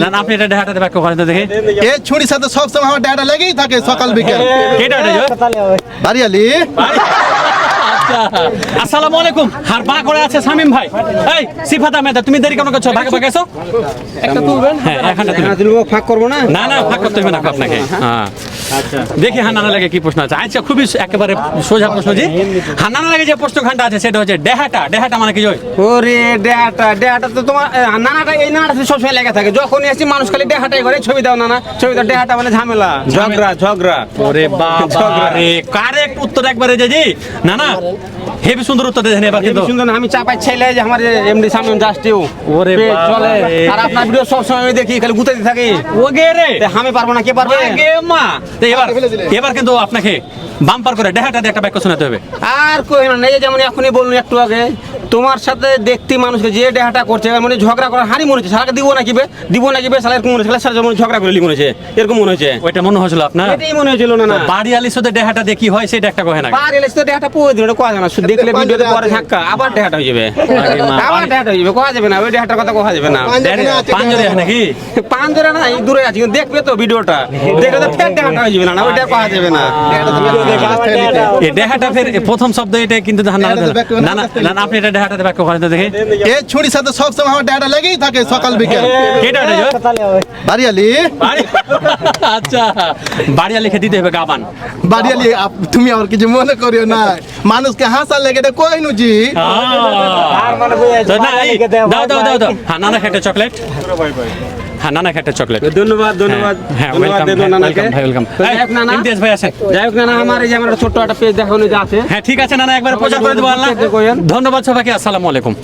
না আপনি এটা ডেহাটাতে ব্যাখ্যা করেন তো দেখি। এই ছুরির সাথে সবসময় আমার ডেহাটা লেগেই থাকে সকাল বিকেল। কেটা এটা বাড়িয়ালি। আচ্ছা আসসালামু আলাইকুম। আর বা করে আছে শামিম ভাই। এই সিফাত আহমেদ তুমি দেরি কেন করছো? ভাগে ভাগে এসো। একটা তুলবেন? হ্যাঁ এখানটা তুলবো। ফাঁক করব না? না না ফাঁক করতে হবে না আপনাকে। হ্যাঁ আচ্ছা দেখি হান্নানা লাগে কি প্রশ্ন আছে। আচ্ছা খুবই একেবারে সোজা প্রশ্ন জি। হান্নানা লাগে যে প্রশ্নখানটা আছে সেটা হচ্ছে ডেহাটা। ডেহাটা মানে কি জয়? ওরে ডেহাটা, ডেহাটা তো তোমার নানাটা এই নানাটা সবসময় লেগে থাকে। যখনই আসি মানুষ খালি ডেহাটাই করে ছবি দাও নানা ছবি দাও। ডেহাটা মানে ঝামেলা, ঝগড়া ঝগড়া। ওরে বাবা রে কারেক্ট উত্তর একবারে জি। না না হেবি সুন্দর উত্তর দেন এবার কিন্তু। সুন্দর আমি চাপাই ছেলে যে আমার এমডি শামিম জাস্টিও ওরে চলে। আর আপনার ভিডিও সব সময় আমি দেখি খালি গুতাতে থাকি। ওগে রে আমি পারবো না, কে পারবে? আগে মা তো এবার কিন্তু আপনাকে বাম্পার করে ডেহাটা দিয়ে একটা বাক্য শোনাতে হবে। আর কই না এই যেমন এখনই বলুন একটু আগে তোমার সাথে দেখতে মানুষকে যে ডেহাটা করছে মানে ঝগড়া করার হারি মনে হচ্ছে। সারাকে দিব না কিবে দিব না কিবে সালা এরকম মনে হচ্ছে। সারা যেমন ঝগড়া করে মনে হচ্ছে এরকম মনে হচ্ছে। ওইটা মনে হয়েছিল আপনার? এটাই মনে হয়েছিল না না বাড়িয়ালি সাথে ডেহাটা দিয়ে কি হয় সেটা একটা কহে না। পার এলে তো ডেহাটা পড়ে দিন ওটা কোয়া জানা শুধু দেখলে ভিডিওতে পরে ধাক্কা আবার ডেহাটা হয়ে যাবে। আবার ডেহাটা হয়ে যাবে, কোয়া যাবে না ওই ডেহাটার কথা কোয়া যাবে না। পাঞ্জরে নাকি পাঞ্জরে না এই দূরে আছে কিন্তু দেখবে তো ভিডিওটা দেখলে তো ফের ডেহাটা হয়ে যাবে না ওইটা কোয়া যাবে না। এই ডেহাটা ফের প্রথম শব্দ এটা কিন্তু না না না আপনি এটা ডেহাটাতে ব্যাখ্যা করেন তো দেখি। এই ছুরির সাথে সবসময় আমার ডেহাটা লেগেই থাকে সকাল বিকেল। কেটা এটা বাড়িয়ালি। আচ্ছা বাড়িয়া লিখে দিতে হবে গাবান। বাড়িয়ালি তুমি আর কিছু মনে করিও না, মানুষকে হাসার লেগে এটা কই নুজি। দাও দাও দাও দাও। হ্যাঁ নানা খেটে চকলেট। হ্যাঁ নানা খেটে চকলেট। ধন্যবাদ ধন্যবাদ হ্যাঁ ধন্যবাদ দেন নানাকে। ভাই ওয়েলকাম। ইমতিয়াজ ভাই আছেন? যাই হোক নানা আমার এই যে আমার ছোট্ট একটা পেজ দেখানো যে আছে। হ্যাঁ ঠিক আছে নানা একবার প্রচার করে দেবো। আল্লাহ ধন্যবাদ সবাইকে। আসসালামু আলাইকুম।